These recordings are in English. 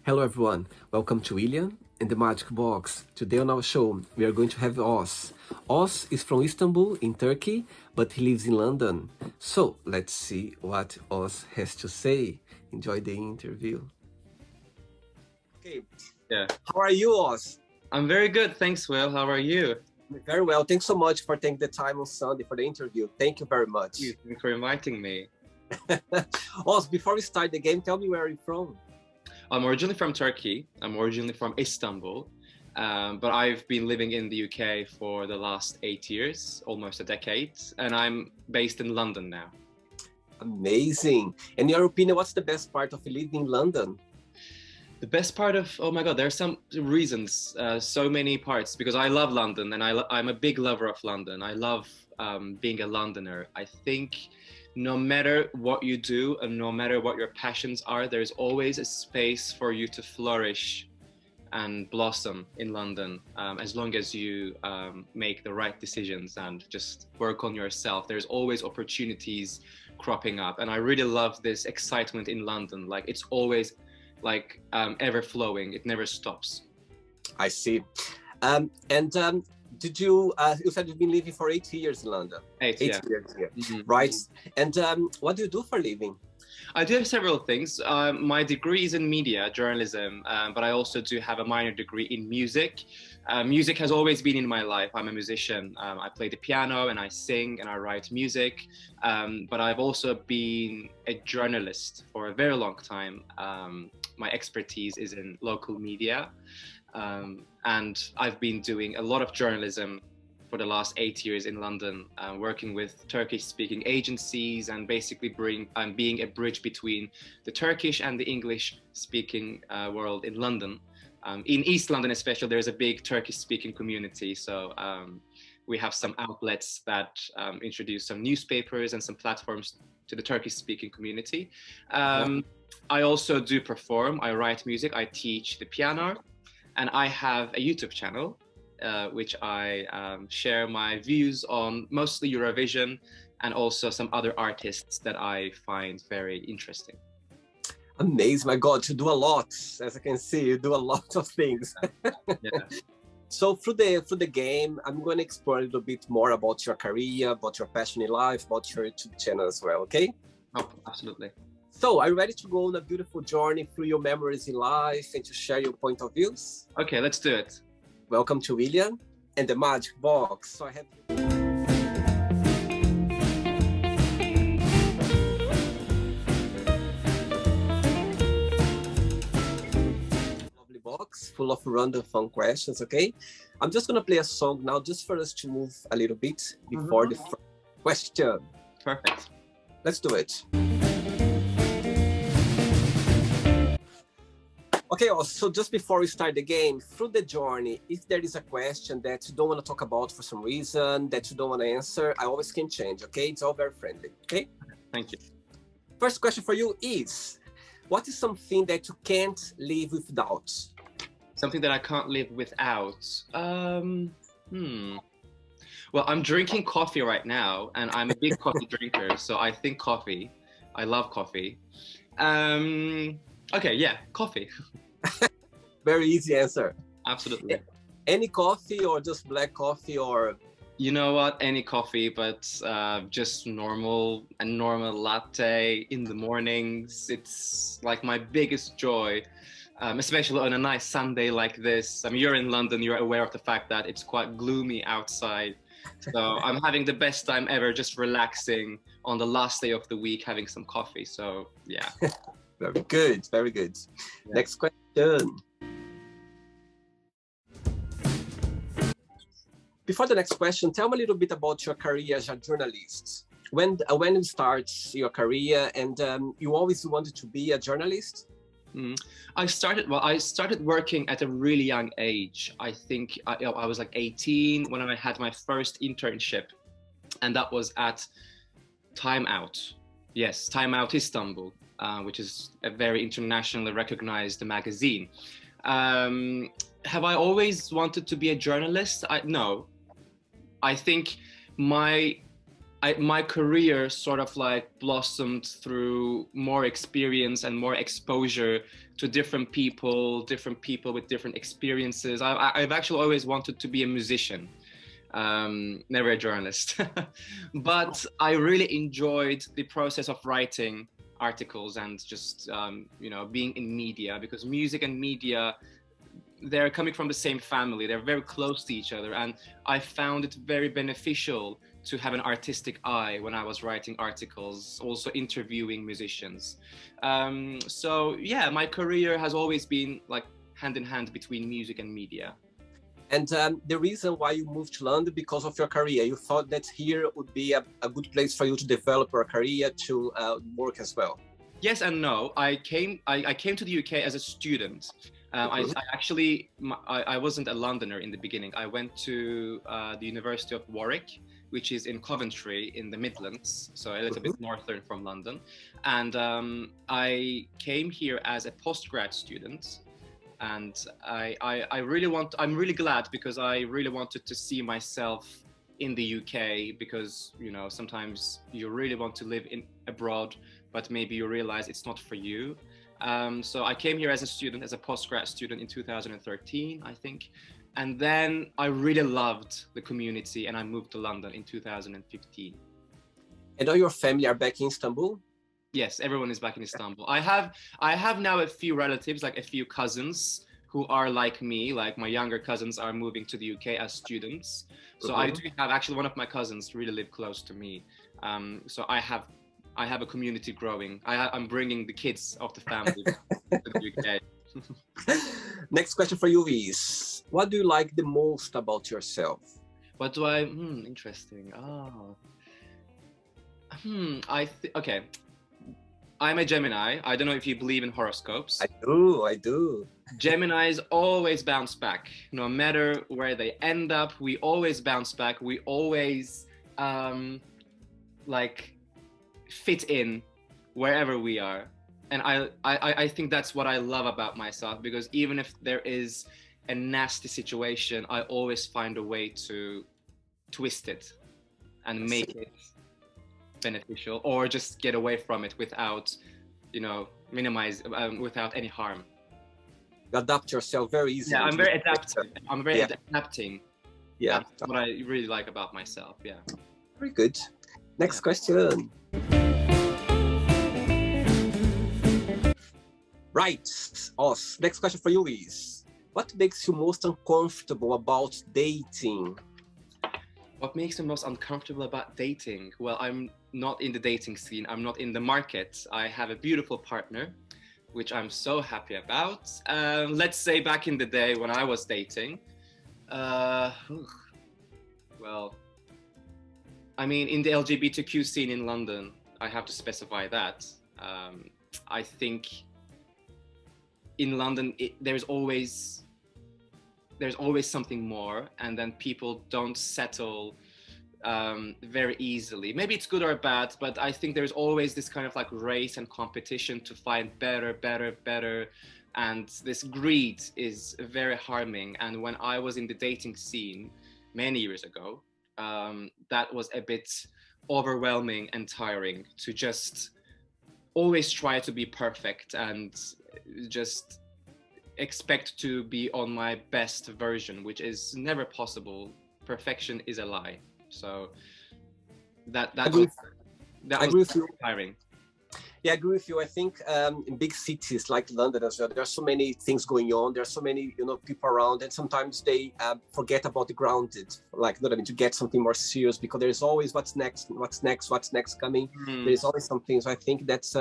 Hello everyone, welcome to William and the Magic Box. Today on our show, we are going to have Oz. Oz is from Istanbul in Turkey, but he lives in London. So let's see what Oz has to say. Enjoy the interview. Okay, Yeah, how are you, Oz? I'm very good. Thanks, Will. How are you? Very well. Thanks so much for taking the time on Sunday for the interview. Thank you very much. Thanks for inviting me. Oz, before we start the game, tell me where you're from. I'm originally from Turkey. I'm originally from Istanbul, but I've been living in the UK for the last 8 years, almost a decade, and I'm based in London now. Amazing. In your opinion, what's the best part of living in London? The best part of, oh my God, there are some reasons, so many parts, because I love London and I'm a big lover of London. I love being a Londoner. I think no matter what you do and no matter what your passions are, there's always a space for you to flourish and blossom in London, as long as you make the right decisions and just work on yourself. There's always opportunities cropping up, and I really love this excitement in London. Like, it's always like ever flowing. It never stops. I see. Did you said you've been living for 8 years in London? Eight years here, right? And what do you do for a living? I do have several things. My degree is in media journalism, but I also do have a minor degree in music. Music has always been in my life. I'm a musician. I play the piano and I sing and I write music. But I've also been a journalist for a very long time. My expertise is in local media. And I've been doing a lot of journalism for the last 8 years in London, working with Turkish-speaking agencies and basically being a bridge between the Turkish and the English-speaking world in London. In East London especially, there's a big Turkish-speaking community, so we have some outlets that introduce some newspapers and some platforms to the Turkish-speaking community. I also do perform, I write music, I teach the piano, and I have a YouTube channel which I share my views on mostly Eurovision and also some other artists that I find very interesting. Amazing, my God, you do a lot. As I can see, you do a lot of things. Yeah. So through the game, I'm going to explore a little bit more about your career, about your passion in life, about your YouTube channel as well, okay? Oh, absolutely. So are you ready to go on a beautiful journey through your memories in life and to share your point of views? Okay, let's do it. Welcome to William and the Magic Box. So I have lovely box full of random fun questions, okay? I'm just gonna play a song now just for us to move a little bit before the first question. Perfect. Let's do it. Okay, so just before we start the game, through the journey, if there is a question that you don't want to talk about for some reason, that you don't want to answer, I always can change, okay? It's all very friendly, okay? Thank you. First question for you is, what is something that you can't live without? Something that I can't live without. Well, I'm drinking coffee right now, and I'm a big coffee drinker, so I think coffee. I love coffee. Okay, yeah, coffee. Very easy answer. Absolutely. Any coffee or just black coffee or? You know what? Any coffee, but just a normal latte in the mornings. It's like my biggest joy, especially on a nice Sunday like this. I mean, you're in London, you're aware of the fact that it's quite gloomy outside. So I'm having the best time ever, just relaxing on the last day of the week, having some coffee. So yeah. Very good, very good. Yeah. Next question. Before the next question, tell me a little bit about your career as a journalist. When you start your career, and you always wanted to be a journalist? I started working at a really young age. I think I was like 18 when I had my first internship, and that was at Time Out. Yes, Time Out Istanbul, which is a very internationally recognized magazine. Have I always wanted to be a journalist? No. I think my career sort of like blossomed through more experience and more exposure to different people with different experiences. I've actually always wanted to be a musician, never a journalist. But I really enjoyed the process of writing articles and just, being in media, because music and media, they're coming from the same family. They're very close to each other. And I found it very beneficial to have an artistic eye when I was writing articles, also interviewing musicians. So yeah, my career has always been like hand in hand between music and media. And the reason why you moved to London, because of your career, you thought that here would be a good place for you to develop your career, to work as well? Yes and no. I came to the UK as a student. I wasn't a Londoner in the beginning. I went to the University of Warwick, which is in Coventry in the Midlands, so a little bit northern from London. And I came here as a postgrad student. And I'm really glad, because I really wanted to see myself in the UK, because, sometimes you really want to live abroad, but maybe you realize it's not for you. So I came here as a student, as a postgrad student in 2013, I think. And then I really loved the community and I moved to London in 2015. And all your family are back in Istanbul? Yes, everyone is back in Istanbul. I have now a few relatives, like a few cousins who are like me, like my younger cousins are moving to the UK as students. So I do have, actually one of my cousins really live close to me. So I have a community growing. I'm bringing the kids of the family to the UK. Next question for you is, what do you like the most about yourself? What do I, interesting. Okay. I'm a Gemini. I don't know if you believe in horoscopes. I do. Geminis always bounce back. No matter where they end up, we always bounce back. We always fit in wherever we are. And I think that's what I love about myself, because even if there is a nasty situation, I always find a way to twist it and make it beneficial, or just get away from it without, without any harm. You adapt yourself very easily. Yeah, I'm very adaptive. I'm very adapting. Yeah. That's what I really like about myself. Yeah. Very good. Next question. Right. Os, next question for you is, what makes you most uncomfortable about dating? What makes me most uncomfortable about dating? Well, I'm not in the dating scene. I'm not in the market. I have a beautiful partner, which I'm so happy about. Let's say back in the day when I was dating, well, I mean, in the LGBTQ scene in London, I have to specify that. I think in London, there's always something more, and then people don't settle very easily. Maybe it's good or bad, but I think there's always this kind of like race and competition to find better, and this greed is very harming. And when I was in the dating scene many years ago, that was a bit overwhelming and tiring, to just always try to be perfect and just expect to be on my best version, which is never possible. Perfection is a lie. So that was tiring. Yeah, I agree with you. I think in big cities like London as well, there are so many things going on. There are so many, people around, and sometimes they forget about the grounded, to get something more serious, because there's always what's next coming. There's always something. So I think that's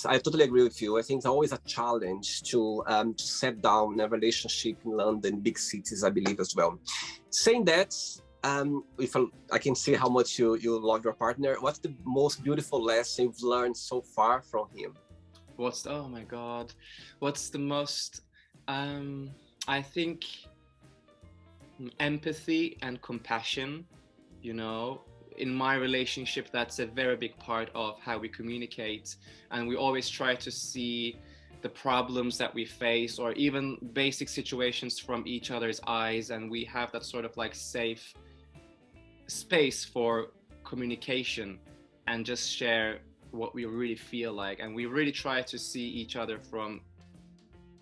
I totally agree with you. I think it's always a challenge to set down a relationship in London, big cities, I believe as well. Saying that, if I can see how much you love your partner, what's the most beautiful lesson you've learned so far from him? Oh my God, what's the most, I think empathy and compassion. In my relationship, that's a very big part of how we communicate, and we always try to see the problems that we face, or even basic situations, from each other's eyes, and we have that sort of like safe space for communication and just share what we really feel like, and we really try to see each other from,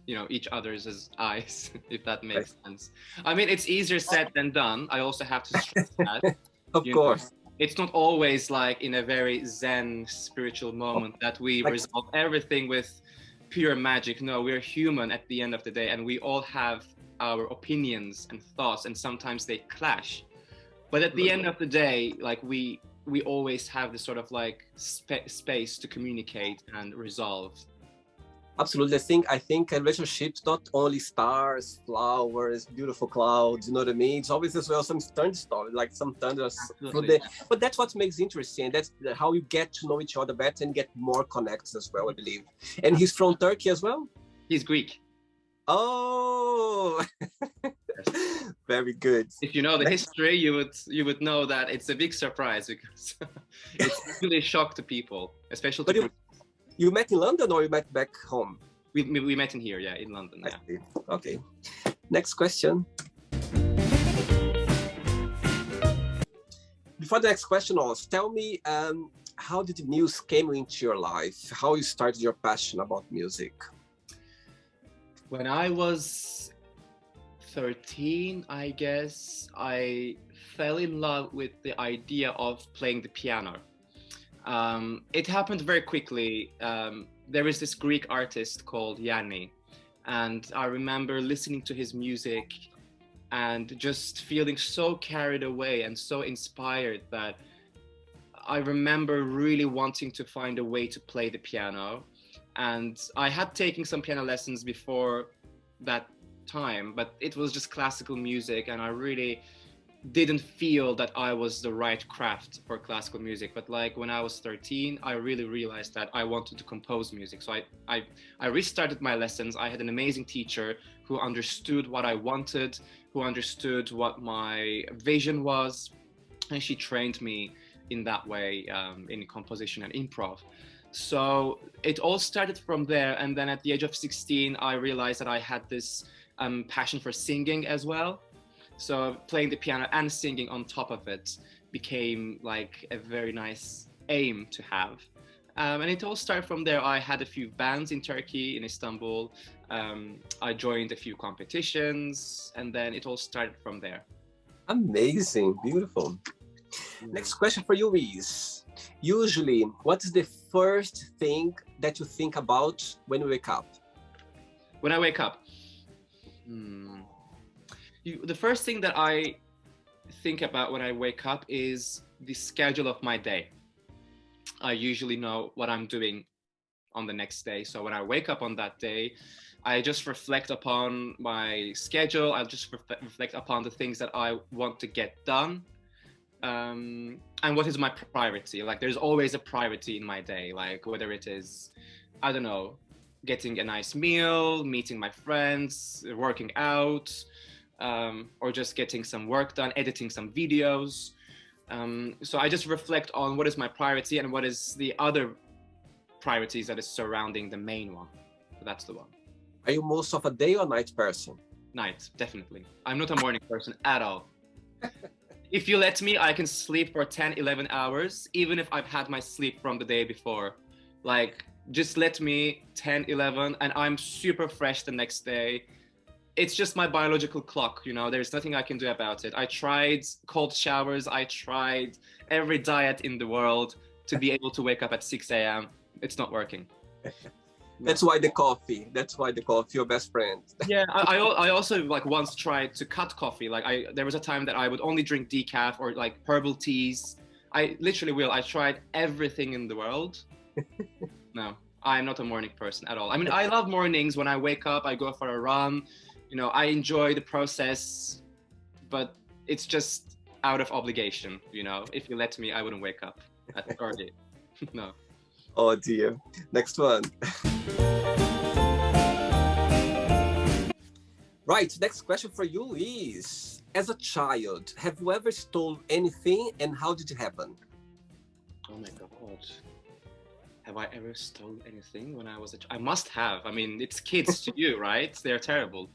you know, each other's as eyes, if that makes sense. I mean, it's easier said than done. I also have to stress that. Of You course. know, it's not always like in a very zen spiritual moment that we Like- resolve everything with pure magic. No, we're human at the end of the day, and we all have our opinions and thoughts, and sometimes they clash. But at the end of the day, like we always have this sort of like space to communicate and resolve. Absolutely. I think a relationship's not only stars, flowers, beautiful clouds, you know what I mean? It's always as well some stern story, like some thunders through the, but that's what makes it interesting. That's how you get to know each other better and get more connects as well, I believe. And he's from Turkey as well? He's Greek. Oh, very good. If you know the history, you would know that it's a big surprise, because it's really a shock to people, especially to But you met in London or you met back home? we met in here, yeah, in London. I Yeah. see. Okay. Next question. Before the next question, also tell me, how did music came into your life? How you started your passion about music? When I was 13, I guess, I fell in love with the idea of playing the piano. It happened very quickly. There is this Greek artist called Yanni, and I remember listening to his music and just feeling so carried away and so inspired that I remember really wanting to find a way to play the piano. And I had taken some piano lessons before that time, but it was just classical music, and I really didn't feel that I was the right craft for classical music. But like when I was 13, I really realized that I wanted to compose music. So I restarted my lessons. I had an amazing teacher who understood what I wanted, who understood what my vision was, and she trained me in that way, in composition and improv. So it all started from there. And then at the age of 16, I realized that I had this passion for singing as well. So playing the piano and singing on top of it became like a very nice aim to have. And it all started from there. I had a few bands in Turkey, in Istanbul. I joined a few competitions, and then it all started from there. Amazing, beautiful. Next question for you is, usually, what is the first thing that you think about when you wake up? When I wake up, the first thing that I think about when I wake up is the schedule of my day. I usually know what I'm doing on the next day. So when I wake up on that day, I just reflect upon my schedule. I just reflect upon the things that I want to get done. And what is my priority? Like there's always a priority in my day, like whether it is, I don't know, getting a nice meal, meeting my friends, working out, or just getting some work done, editing some videos. So I just reflect on what is my priority and what is the other priorities that is surrounding the main one. So that's the one. Are you most of a day or night person? Night, definitely. I'm not a morning person at all. If you let me, I can sleep for 10, 11 hours, even if I've had my sleep from the day before. Like, just let me 10, 11, and I'm super fresh the next day. It's just my biological clock, you know, there's nothing I can do about it. I tried cold showers, I tried every diet in the world to be able to wake up at 6 a.m. It's not working. That's why the coffee, your best friend. Yeah, I also like once tried to cut coffee. Like there was a time that I would only drink decaf or like herbal teas. I literally will. I tried everything in the world. No, I'm not a morning person at all. I mean, I love mornings. When I wake up, I go for a run. You know, I enjoy the process, but it's just out of obligation. You know, if you let me, I wouldn't wake up at 30. No. Oh dear. Next one. Right, next question for you is, as a child, have you ever stolen anything and how did it happen? Oh my God. Have I ever stolen anything when I was a child? I must have. I mean, it's kids to you, right? They're terrible.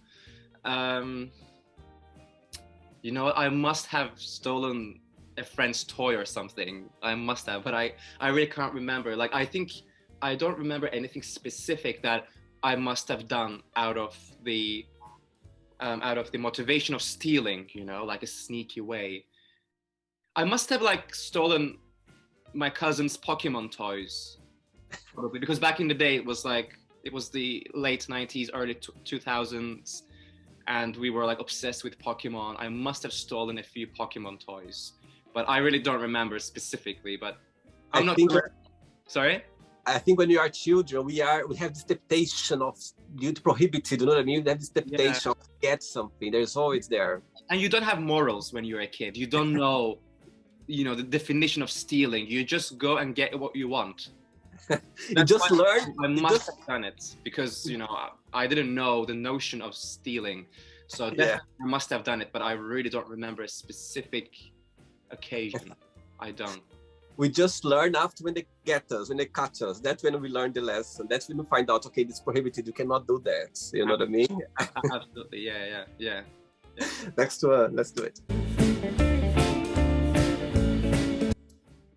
You know, I must have stolen a friend's toy or something. I must have, but I really can't remember. Like, I think I don't remember anything specific that I must have done out of the motivation of stealing, you know, like a sneaky way. I must have like stolen my cousin's Pokemon toys, probably, because back in the day it was the late 90s, early 2000s, and we were like obsessed with Pokemon. I must have stolen a few Pokemon toys, but I really don't remember specifically. But I'm not sure. Sorry? I think when we are children, we have this temptation of youth prohibited, you know what I mean? We have this temptation to get something. There's always there. And you don't have morals when you're a kid. You don't know, you know, the definition of stealing. You just go and get what you want. You just learn. I must have done it because, you know, I didn't know the notion of stealing. So definitely I must have done it, but I really don't remember a specific occasion. I don't. We just learn after when they get us, when they catch us. That's when we learn the lesson. That's when we find out, okay, this is prohibited. You cannot do that. You know what I mean? Absolutely. Yeah. Next one. Let's do it.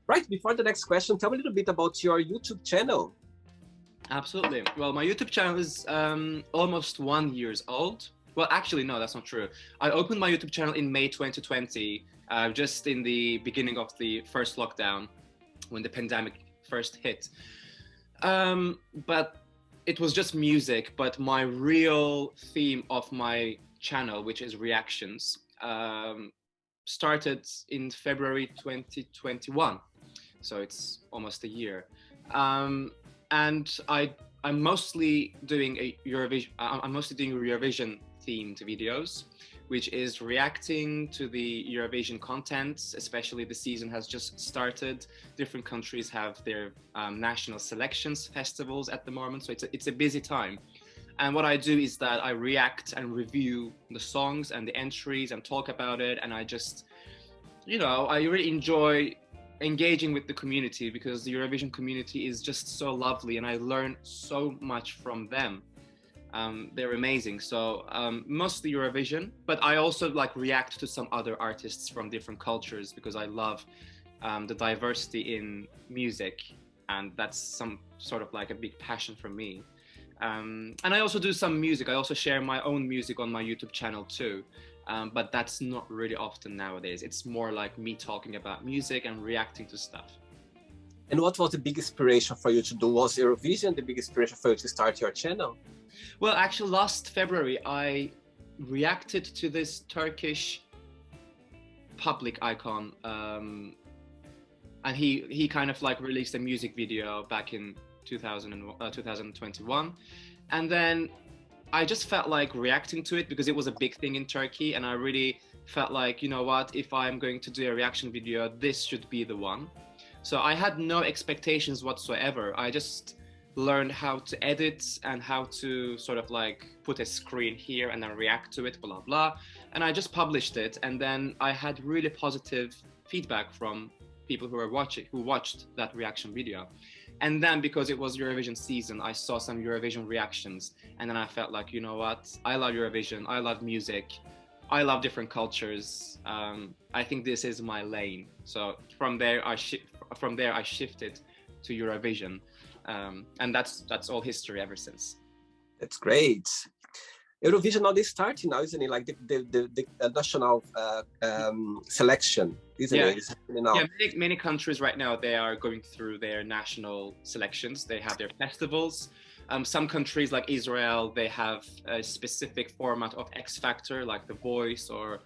Right, before the next question, tell me a little bit about your YouTube channel. Absolutely. Well, my YouTube channel is almost 1 year old. Well, actually, no, that's not true. I opened my YouTube channel in May 2020, just in the beginning of the first lockdown, when the pandemic first hit. But it was just music. But my real theme of my channel, which is reactions, started in February 2021. So it's almost a year. And I'm mostly doing Eurovision themed videos, which is reacting to the Eurovision content. Especially the season has just started. Different countries have their national selections festivals at the moment, so it's a busy time. And what I do is that I react and review the songs and the entries and talk about it. And I just, you know, I really enjoy engaging with the community because the Eurovision community is just so lovely and I learn so much from them. They're amazing. So mostly Eurovision, but I also like react to some other artists from different cultures because I love the diversity in music, and that's some sort of like a big passion for me. And I also do some music. I also share my own music on my YouTube channel too. But that's not really often nowadays. It's more like me talking about music and reacting to stuff. And what was the big inspiration for you to do? Was Eurovision the big inspiration for you to start your channel? Well, actually, last February, I reacted to this Turkish public icon. And he kind of like released a music video back in 2021. And then I just felt like reacting to it because it was a big thing in Turkey, and I really felt like, you know what, if I'm going to do a reaction video, this should be the one. So I had no expectations whatsoever. I just learned how to edit and how to sort of like put a screen here and then react to it, blah, blah. And I just published it. And then I had really positive feedback from people who watched that reaction video. And then because it was Eurovision season, I saw some Eurovision reactions. And then I felt like, you know what? I love Eurovision. I love music. I love different cultures. I think this is my lane. So from there, I shifted to Eurovision. And that's all history ever since. That's great. Eurovision now is starting now, isn't it? Like the national selection, isn't it? It's happening now. Yeah, many countries right now, they are going through their national selections. They have their festivals. Some countries like Israel, they have a specific format of X Factor, like The Voice or,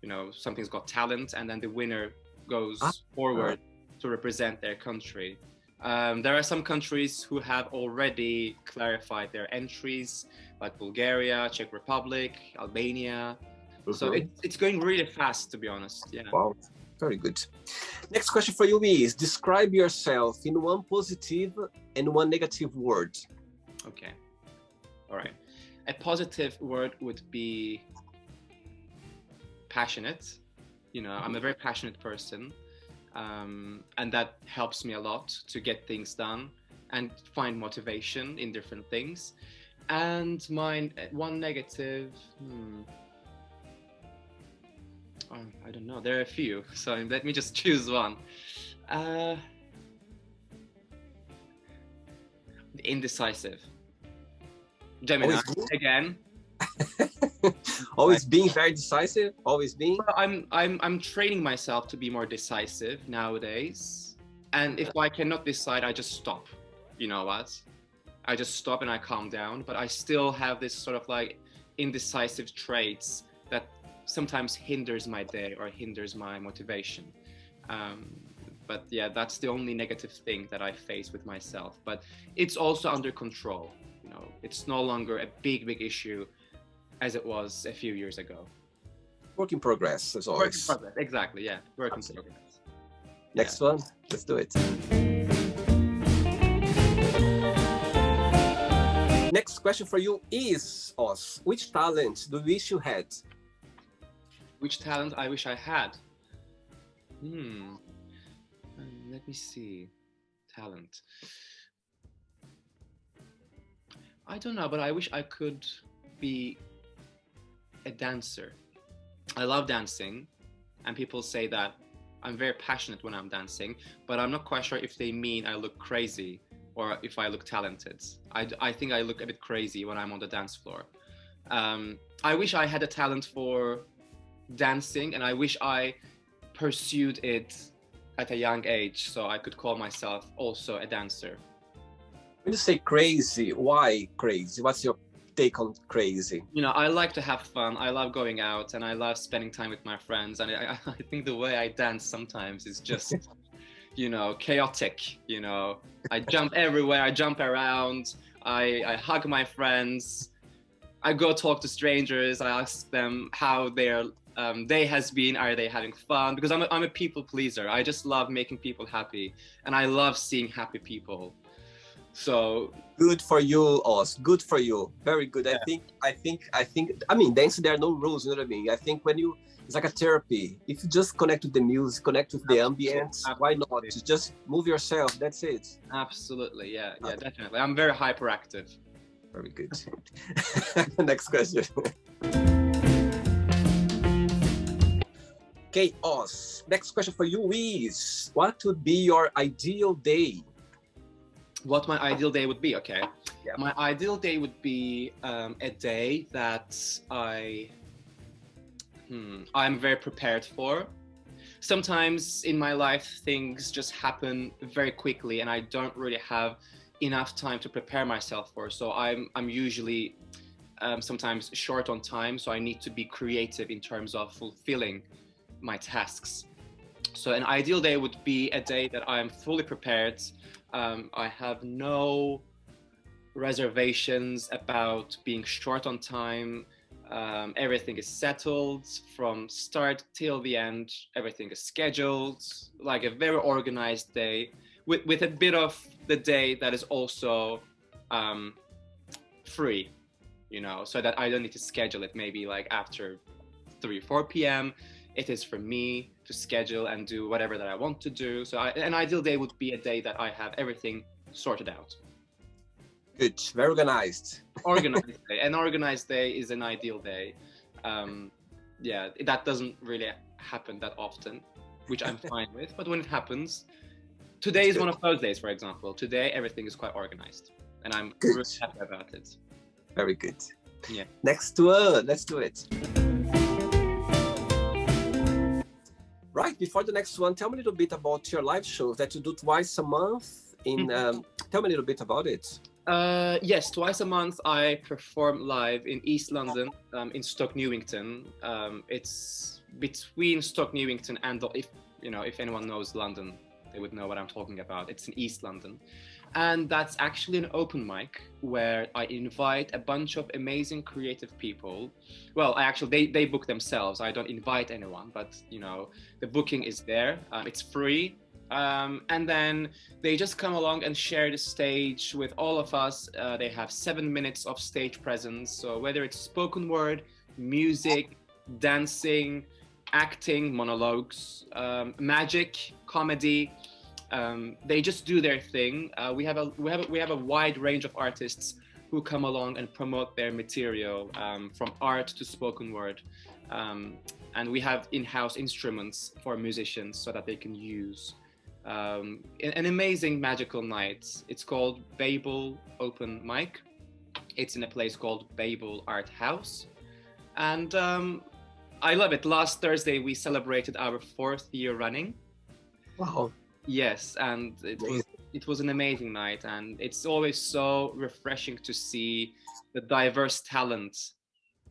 you know, Something's Got Talent, and then the winner goes forward to represent their country. There are some countries who have already clarified their entries, like Bulgaria, Czech Republic, Albania. Mm-hmm. So it's going really fast, to be honest. Yeah. Wow, very good. Next question for you is, describe yourself in one positive and one negative word. Okay. All right. A positive word would be passionate. You know, I'm a very passionate person. And that helps me a lot to get things done and find motivation in different things. And one negative, I don't know. There are a few, so let me just choose one. Uh, Indecisive. Gemini Always being, again. always being very decisive. Always being. I'm training myself to be more decisive nowadays, and if I cannot decide, I just stop. You know what? I just stop and I calm down. But I still have this sort of like indecisive traits that sometimes hinders my day or hinders my motivation. But yeah, that's the only negative thing that I face with myself. But it's also under control. You know, it's no longer a big issue as it was a few years ago. Work in progress, as Work in always. progress, exactly. Yeah, work in Absolutely. progress. Next one, let's do it. Next question for you is, Os, which talent do you wish you had? Which talent I wish I had? Let me see. Talent. I don't know, but I wish I could be a dancer. I love dancing, and people say that I'm very passionate when I'm dancing, but I'm not quite sure if they mean I look crazy or if I look talented. I think I look a bit crazy when I'm on the dance floor. I wish I had a talent for dancing, and I wish I pursued it at a young age so I could call myself also a dancer. When you say crazy, why crazy? What's your take on crazy? You know, I like to have fun. I love going out and I love spending time with my friends. And I think the way I dance sometimes is just, you know, chaotic. You know, I jump everywhere. I jump around. I hug my friends. I go talk to strangers. I ask them how their day has been. Are they having fun? Because I'm a people pleaser. I just love making people happy. And I love seeing happy people. So good for you, Oz. Good for you. Very good. Yeah. I mean, dancing, there are no rules, you know what I mean? I think it's like a therapy. If you just connect with the music, connect with the ambience, why not? Just move yourself. That's it. Absolutely. Yeah, definitely. I'm very hyperactive. Very good. Next question. Okay, Oz. Next question for you is, what would be your ideal day? What my ideal day would be, okay? Yeah. My ideal day would be a day that I'm very prepared for. Sometimes in my life, things just happen very quickly and I don't really have enough time to prepare myself for. So I'm usually sometimes short on time, so I need to be creative in terms of fulfilling my tasks. So an ideal day would be a day that I'm fully prepared. I have no reservations about being short on time. Everything is settled from start till the end. Everything is scheduled, like a very organized day with a bit of the day that is also free, you know, so that I don't need to schedule it maybe like after 3-4 p.m. It is for me to schedule and do whatever that I want to do. So an ideal day would be a day that I have everything sorted out. Good, very organized. Organized day. An organized day is an ideal day. Yeah, that doesn't really happen that often, which I'm fine with. But when it happens, today is one of those days, for example. Today, everything is quite organized. And I'm really happy about it. Very good. Yeah. Next one, let's do it. Right, before the next one, tell me a little bit about your live shows that you do twice a month. Tell me a little bit about it. Yes, twice a month I perform live in East London, in Stoke Newington. It's between Stoke Newington and if anyone knows London, they would know what I'm talking about. It's in East London. And that's actually an open mic where I invite a bunch of amazing creative people. Well, they book themselves. I don't invite anyone, but you know, the booking is there. It's free. And then they just come along and share the stage with all of us. They have 7 minutes of stage presence. So whether it's spoken word, music, dancing, acting, monologues, magic, comedy, they just do their thing. We have a wide range of artists who come along and promote their material, from art to spoken word. and we have in-house instruments for musicians so that they can use. An amazing magical night. It's called Babel Open Mic. It's in a place called Babel Art House, and I love it. Last Thursday we celebrated our 4th year running. Wow. Yes, and it was an amazing night, and it's always so refreshing to see the diverse talent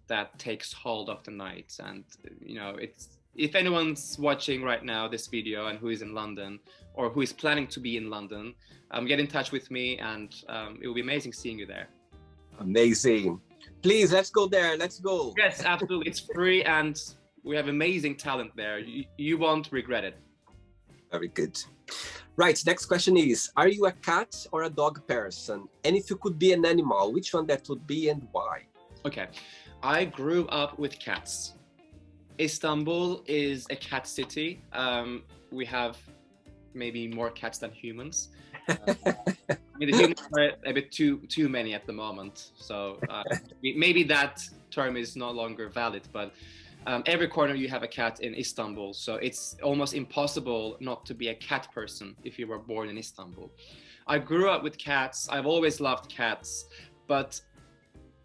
that takes hold of the night. And it's, if anyone's watching right now this video and who is in London or who is planning to be in London, get in touch with me, and it will be amazing seeing you there. Amazing. Please, let's go there. Let's go. Yes, absolutely. It's free, and we have amazing talent there. You won't regret it. Very good. Right, next question is, are you a cat or a dog person? And if you could be an animal, which one that would be and why? Okay, I grew up with cats. Istanbul is a cat city. We have maybe more cats than humans. I mean, the humans are a bit too many at the moment. So maybe that term is no longer valid, but every corner you have a cat in Istanbul. So it's almost impossible not to be a cat person if you were born in Istanbul. I grew up with cats. I've always loved cats, but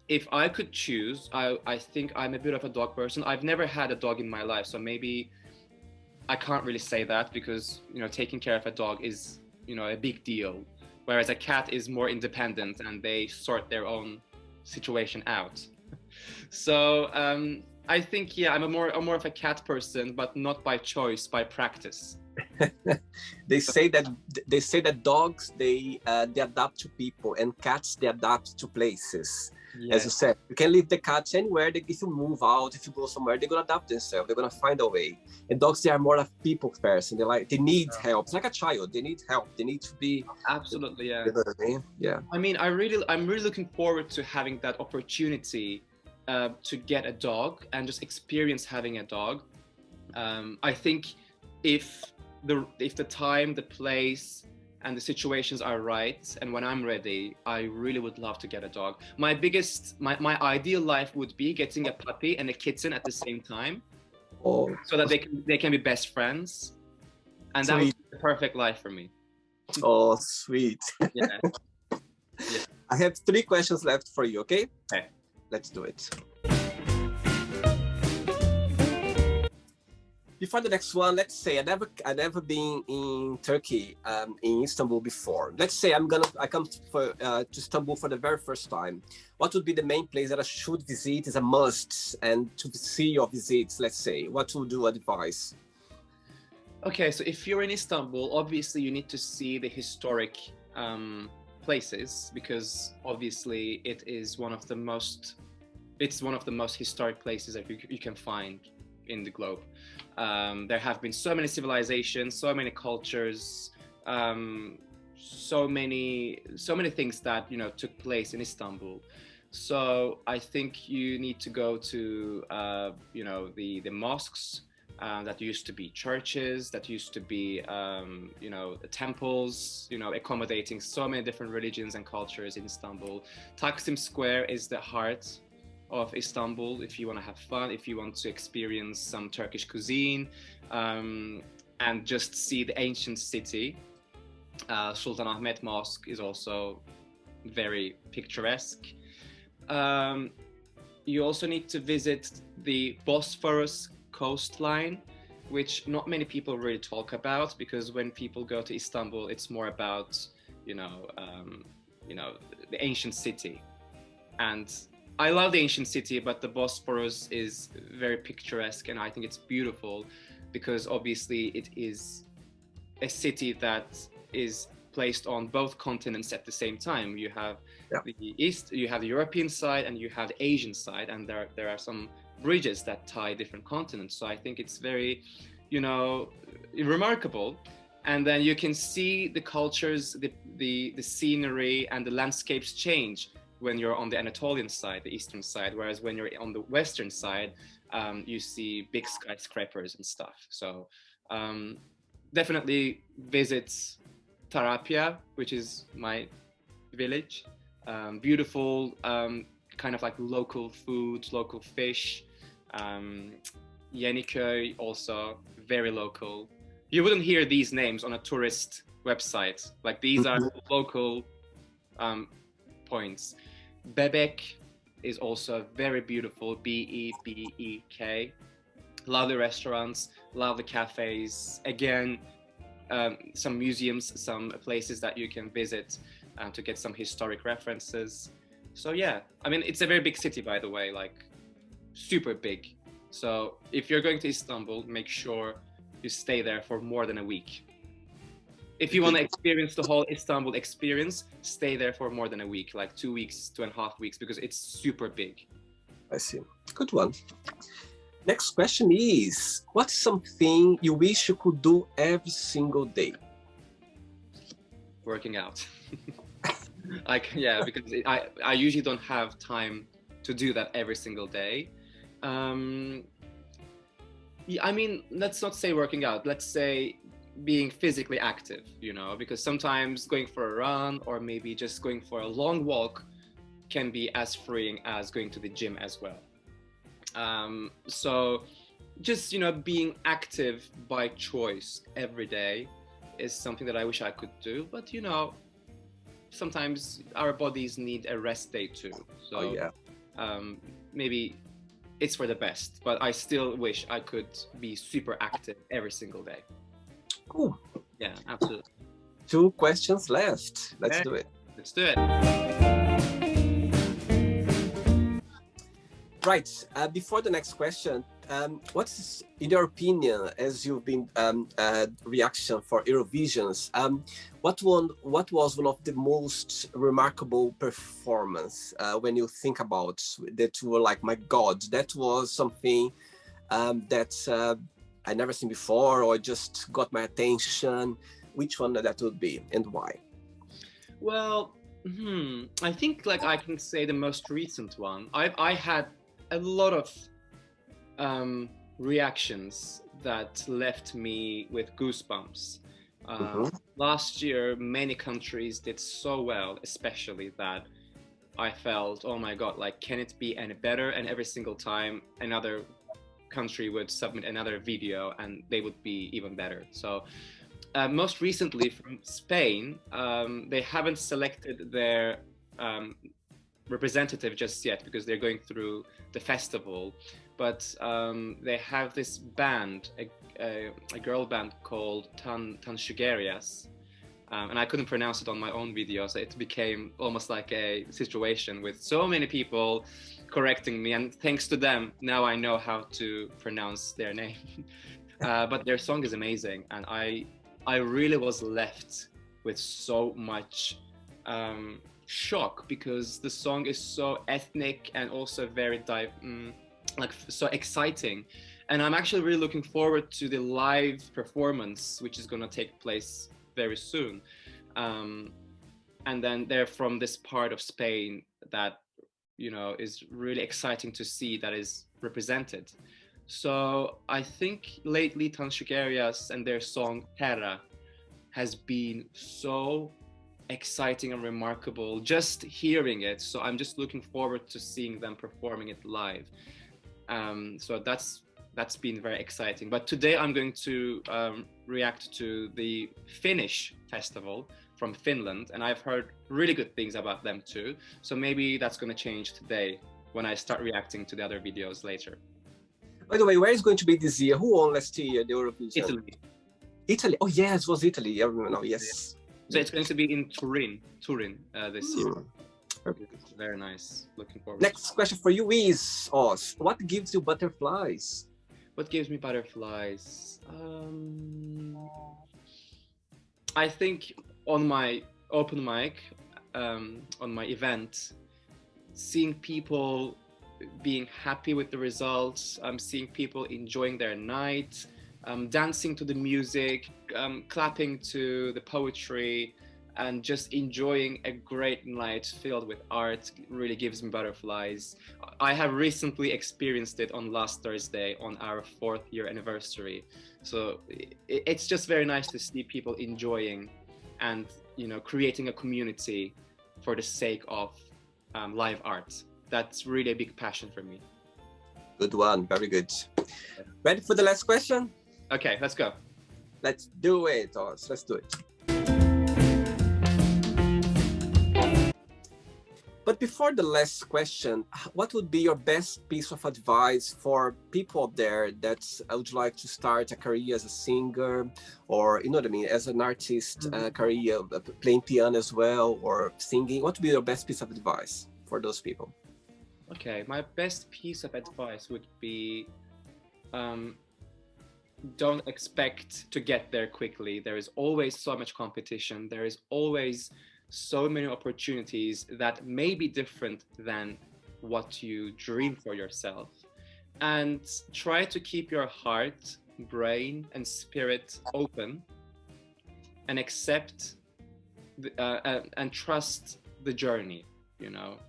if I could choose, I think I'm a bit of a dog person. I've never had a dog in my life, so maybe I can't really say that, because taking care of a dog is a big deal, whereas a cat is more independent and they sort their own situation out. So I think, yeah, I'm more of a cat person, but not by choice, by practice. They say that dogs they adapt to people, and cats they adapt to places. Yes. As you said, you can leave the cats anywhere. If you move out, if you go somewhere, they're gonna adapt themselves. They're gonna find a way. And dogs, they are more a people person. They need help. It's like a child. They need help. They need to be. Absolutely, yeah. You know what I mean? Yeah. I mean, I'm really looking forward to having that opportunity to get a dog and just experience having a dog. I think if the time, the place, and the situations are right, and when I'm ready, I really would love to get a dog. My ideal life would be getting a puppy and a kitten at the same time, so that they can be best friends, and sweet. That would be the perfect life for me. Oh, sweet. Yeah. Yeah. I have 3 questions left for you. Okay. Okay. Let's do it. Before the next one, let's say I never been in Turkey, in Istanbul before. Let's say I come to Istanbul for the very first time. What would be the main place that I should visit, is a must, and to see your visits? Let's say, what would you advise? Okay, so if you're in Istanbul, obviously you need to see the historic places, because obviously it's one of the most historic places that you can find in the globe. There have been so many civilizations, so many cultures, so many things that took place in Istanbul. So I think you need to go to the mosques that used to be churches, that used to be temples, accommodating so many different religions and cultures in Istanbul. Taksim Square is the heart of Istanbul if you want to have fun, if you want to experience some Turkish cuisine, and just see the ancient city. Sultanahmet Mosque is also very picturesque. You also need to visit the Bosphorus coastline, which not many people really talk about, because when people go to Istanbul, it's more about the ancient city. And I love the ancient city, but the Bosphorus is very picturesque, and I think it's beautiful because obviously it is a city that is placed on both continents at the same time. You have the East, you have the European side, and you have the Asian side, and there are some bridges that tie different continents. So I think it's very, remarkable. And then you can see the cultures, the scenery, and the landscapes change when you're on the Anatolian side, the eastern side, whereas when you're on the western side, you see big skyscrapers and stuff. So definitely visit Tarapya, which is my village. Beautiful, kind of like local food, local fish. Yeniköy, also very local. You wouldn't hear these names on a tourist website. Like these are local points. Bebek is also very beautiful. Bebek. Lovely restaurants, lovely cafes. Again, some museums, some places that you can visit to get some historic references. So yeah, I mean, it's a very big city, by the way, like super big. So if you're going to Istanbul, make sure you stay there for more than a week. If you want to experience the whole Istanbul experience, stay there for more than a week, like 2 weeks, 2.5 weeks, because it's super big. I see. Good one. Next question is, what's something you wish you could do every single day? Working out. Like, yeah, because I usually don't have time to do that every single day. Yeah, I mean, let's not say working out. Let's say being physically active, you know, because sometimes going for a run or maybe just going for a long walk can be as freeing as going to the gym as well. So just, you know, being active by choice every day is something that I wish I could do. But, you know, sometimes our bodies need a rest day too. So maybe it's for the best, but I still wish I could be super active every single day. Cool. Yeah, absolutely. 2 questions left. Let's do it. Let's do it. Right. Before the next question, what's, in your opinion, as you've been reaction for Eurovisions, what was one of the most remarkable performance when you think about that? You were like, my God, that was something that I never seen before, or just got my attention. Which one that would be, and why? Well, I think like I can say the most recent one. I had a lot of reactions that left me with goosebumps. Last year, many countries did so well, especially that I felt, oh my God, like, can it be any better? And every single time another country would submit another video and they would be even better. So most recently from Spain, they haven't selected their representative just yet because they're going through the festival, but they have this band, a girl band called Tanshugarias, and I couldn't pronounce it on my own video, so it became almost like a situation with so many people correcting me, and thanks to them now I know how to pronounce their name. But their song is amazing, and I really was left with so much shock because the song is so ethnic and also very like so exciting, and I'm actually really looking forward to the live performance, which is going to take place very soon. And then they're from this part of Spain that, you know, is really exciting to see that is represented. So I think lately Tanshugarias and their song Terra has been so exciting and remarkable just hearing it. So I'm just looking forward to seeing them performing it live. So that's been very exciting. But today I'm going to react to the Finnish festival from Finland, and I've heard really good things about them too. So maybe that's going to change today when I start reacting to the other videos later. By the way, where is going to be this year? Who won last year the Eurovision? Italy. Italy. Oh yes, it was Italy. I remember now. Yes. So it's going to be in Turin this year. It's very nice. Looking forward. Next question for you is, Oz, what gives you butterflies? What gives me butterflies? I think on my open mic, on my event, seeing people being happy with the results, seeing people enjoying their night, dancing to the music, clapping to the poetry, and just enjoying a great night filled with art really gives me butterflies. I have recently experienced it on last Thursday on our 4th year anniversary. So it's just very nice to see people enjoying and, you know, creating a community for the sake of live art. That's really a big passion for me. Good one. Very good. Ready for the last question? Okay, let's go. Let's do it, Oz. Let's do it. But before the last question, what would be your best piece of advice for people out there that would like to start a career as a singer, or you know what I mean, as an artist, career playing piano as well, or singing? What would be your best piece of advice for those people? Okay, my best piece of advice would be don't expect to get there quickly. There is always so much competition. There is always so many opportunities that may be different than what you dream for yourself. And try to keep your heart, brain, and spirit open and accept and trust the journey, you know.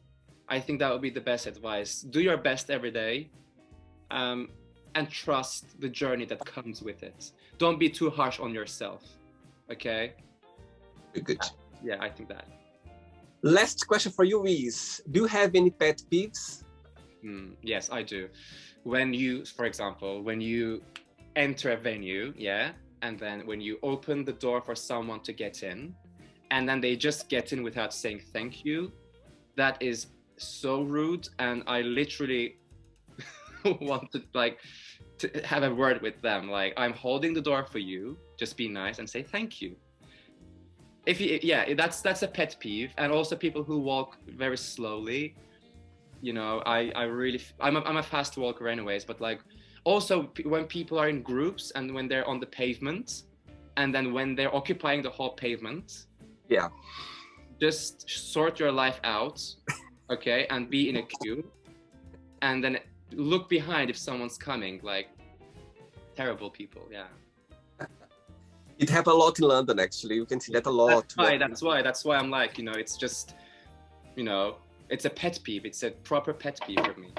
I think that would be the best advice. Do your best every day, and trust the journey that comes with it. Don't be too harsh on yourself, okay? Good. Yeah, I think that. Last question for you is, do you have any pet peeves? Yes, I do. When you, for example, when you enter a venue, yeah, and then when you open the door for someone to get in, and then they just get in without saying thank you, that is so rude, and I literally want to have a word with them. Like, I'm holding the door for you, just be nice and say thank you. That's a pet peeve. And also people who walk very slowly, you know, I'm a fast walker anyways, but like also when people are in groups and when they're on the pavement and then when they're occupying the whole pavement, yeah, just sort your life out, okay, and be in a queue, and then look behind if someone's coming. Like, terrible people. Yeah, it happens a lot in London, actually. You can see that a lot. That's why I'm like, you know, it's just, you know, it's a pet peeve. It's a proper pet peeve for me.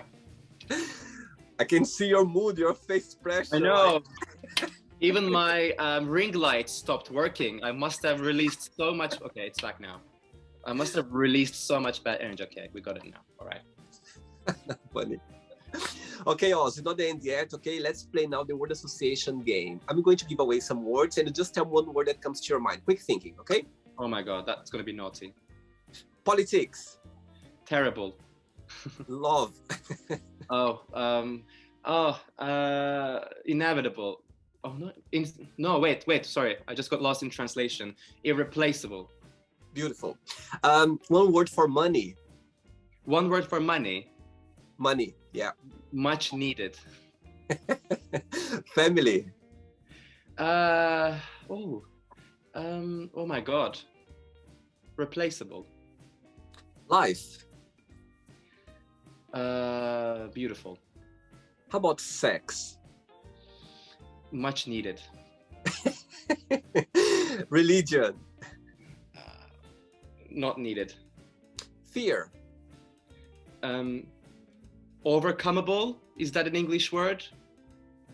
I can see your mood, your face expression. I know. Even my ring light stopped working. I must have released so much. Okay, it's back now. I must have released so much bad energy. Okay, we got it now. All right. Funny. Okay, Oz, it's not the end yet. Okay, let's play now the word association game. I'm going to give away some words and you just tell one word that comes to your mind. Quick thinking, okay? Oh my God, that's going to be naughty. Politics. Terrible. Love. Inevitable. Oh, no, wait, sorry. I just got lost in translation. Irreplaceable. Beautiful. One word for money. One word for money. Money, yeah. Much needed. Family. Oh my God. Replaceable. Life. Beautiful. How about sex? Much needed. Religion. Not needed. Fear. Overcomeable? Is that an English word?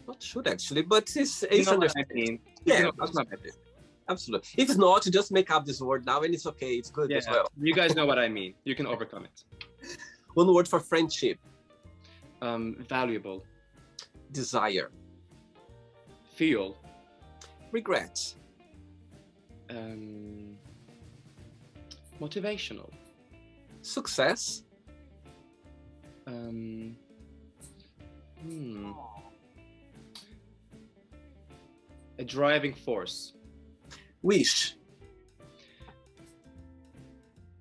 Not sure actually, but it's understandable. I mean. Yeah, absolutely. If it's not, just make up this word now and it's okay. It's good as well. You guys know what I mean. You can overcome it. One word for friendship. Valuable. Desire. Fuel. Regret. Motivational. Success. A driving force. Wish.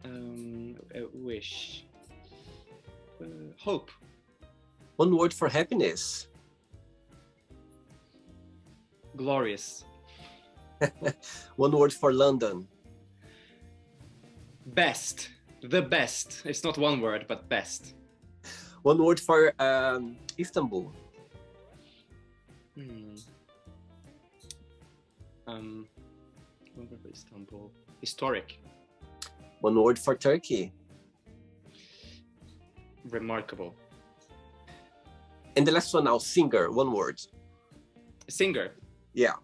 A wish. Hope. One word for happiness. Glorious. One word for London. Best. The best. It's not one word, but best. One word for Istanbul. One word for Istanbul. Historic. One word for Turkey. Remarkable. And the last one now, singer. One word. Singer. Yeah.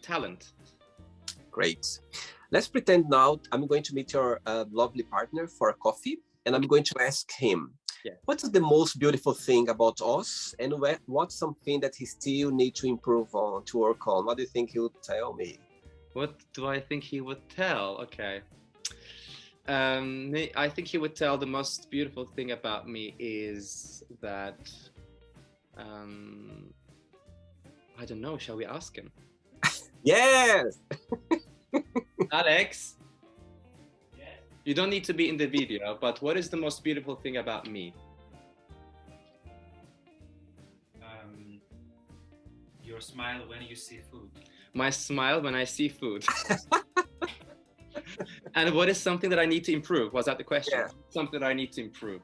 Talent. Great. Let's pretend now I'm going to meet your lovely partner for a coffee, and I'm going to ask him, Yeah. What is the most beautiful thing about us, and what's something that he still needs to improve on, to work on? What do you think he would tell me? What do I think he would tell? Okay. I think he would tell the most beautiful thing about me is that I don't know. Shall we ask him? Yes. Alex, you don't need to be in the video, but what is the most beautiful thing about me? Your smile when you see food. My smile when I see food. And what is something that I need to improve? Was that the question? Yeah. Something that I need to improve.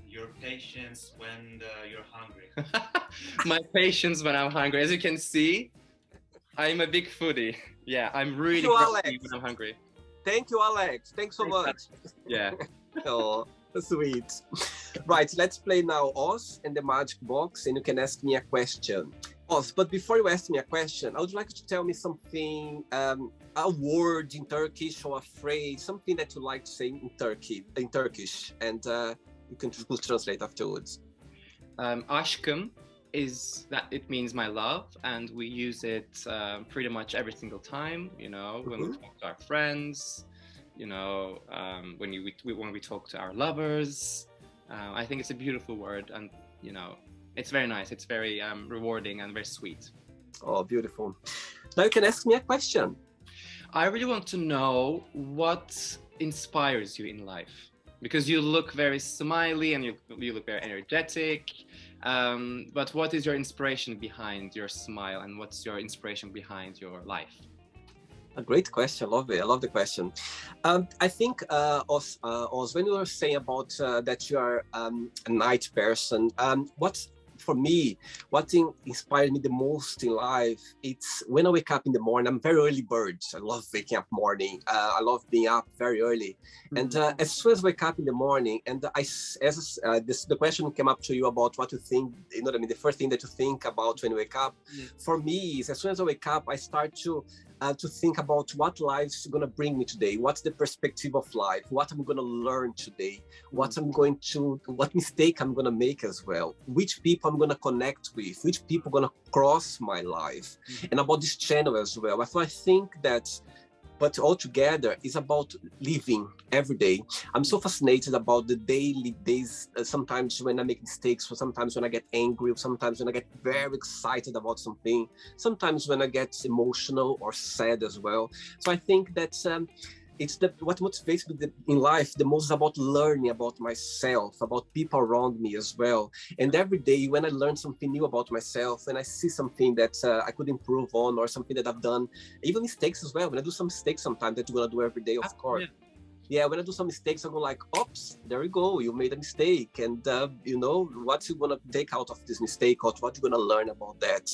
Your patience when you're hungry. My patience when I'm hungry. As you can see, I'm a big foodie. Yeah, I'm really grumpy when I'm hungry. Thank you, Alex. Thanks so much. Yeah. Oh, sweet. Right, let's play now Oz and the Magic Box, and you can ask me a question. Oz, but before you ask me a question, I would like you to tell me something, a word in Turkish or a phrase, something that you like to say in Turkish, and you can just translate afterwards. Aşkım is that it means my love, and we use it pretty much every single time, you know, when we talk to our friends, you know, when we talk to our lovers. I think it's a beautiful word, and you know, it's very nice. It's very rewarding and very sweet. Oh, beautiful. Now you can ask me a question. I really want to know what inspires you in life, because you look very smiley and you look very energetic. But what is your inspiration behind your smile, and what's your inspiration behind your life? A great question. I love it. I love the question. I think, Oz, when you were saying about that you are a night person, for me, what inspired me the most in life, it's when I wake up in the morning. I'm very early bird. I love waking up morning. I love being up very early. And as soon as I wake up in the morning, and the question came up to you about what you think, you know what I mean, the first thing that you think about when you wake up, for me, is as soon as I wake up, I start to think about what life's gonna bring me today, what's the perspective of life, what I'm gonna learn today, what mistake I'm gonna make as well, which people I'm gonna connect with, which people gonna cross my life, and about this channel as well. So I think that, but altogether, it's about living every day. I'm so fascinated about the daily days, sometimes when I make mistakes, or sometimes when I get angry, or sometimes when I get very excited about something, sometimes when I get emotional or sad as well. So I think that it's what motivates me in life the most is about learning about myself, about people around me as well. And every day when I learn something new about myself, and I see something that I could improve on, or something that I've done, even mistakes as well. When I do some mistakes sometimes that you're gonna do every day, of course. Yeah, when I do some mistakes, I go like, oops, there you go, you made a mistake. And, you know, what you're going to take out of this mistake, or what you're going to learn about that.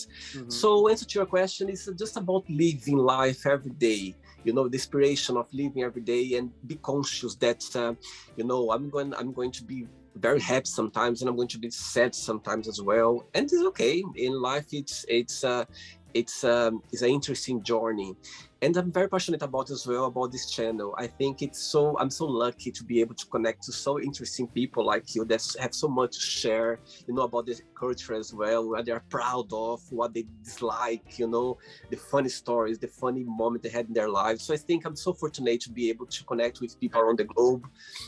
So answer to your question is just about living life every day, you know, the inspiration of living every day, and be conscious that, you know, I'm going to be very happy sometimes, and I'm going to be sad sometimes as well. And it's okay. In life, it's an interesting journey. And I'm very passionate about as well about this channel. I think I'm so lucky to be able to connect to so interesting people like you that have so much to share, you know, about the culture as well, what they're proud of, what they dislike, you know, the funny stories, the funny moment they had in their lives. So I think I'm so fortunate to be able to connect with people around the globe,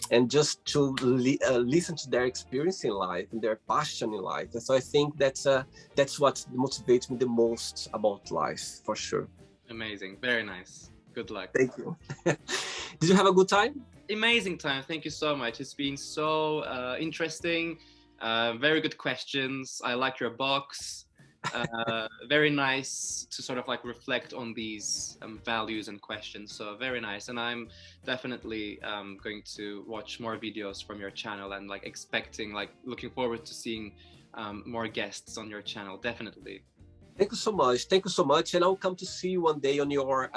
and just to listen to their experience in life and their passion in life. And so I think that's what motivates me the most about life, for sure. Amazing. Very nice. Good luck. Thank you. Did you have a good time? Amazing time. Thank you so much. It's been so interesting. Very good questions. I like your box. Very nice to sort of like reflect on these values and questions. So very nice. And I'm definitely going to watch more videos from your channel, and like looking forward to seeing more guests on your channel. Definitely. Thank you so much. Thank you so much. And I'll come to see you one day on your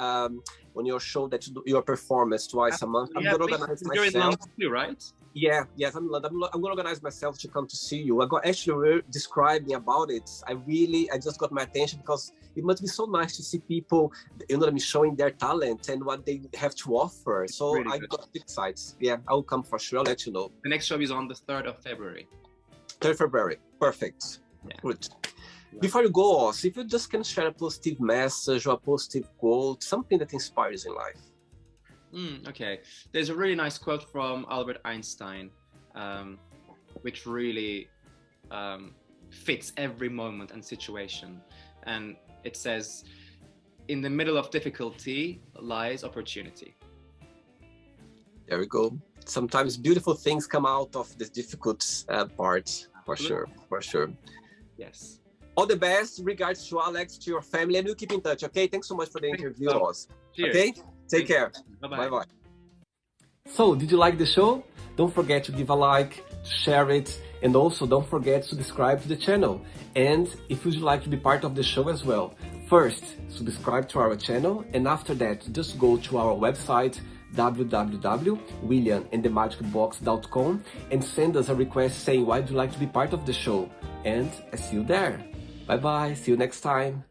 show that you do your performance twice a month. I'm gonna organize myself. You're in London too, right? Yeah, yes, I'm gonna organize myself to come to see you. I got actually describing about it. I just got my attention because it must be so nice to see people, you know what I mean, showing their talent and what they have to offer. So Really I good. got excited. Yeah, I'll come for sure. I'll let you know. The next show is on the 3rd of February. 3rd February. Perfect. Yeah. Good. Before you go, Oz, if you just can share a positive message or a positive quote, something that inspires in life. Okay. There's a really nice quote from Albert Einstein, which really fits every moment and situation. And it says, in the middle of difficulty lies opportunity. There we go. Sometimes beautiful things come out of the difficult part, for sure, for sure. Yes. All the best. Regards to Alex, to your family, and we'll keep in touch, okay? Thanks so much for the interview, Oz. Cheers. Okay? Take care. Bye-bye. Bye-bye. So, did you like the show? Don't forget to give a like, to share it, and also don't forget to subscribe to the channel. And if you'd like to be part of the show as well, first, subscribe to our channel, and after that, just go to our website, www.williamandthemagicbox.com, and send us a request saying why would you like to be part of the show. And I see you there. Bye bye, see you next time.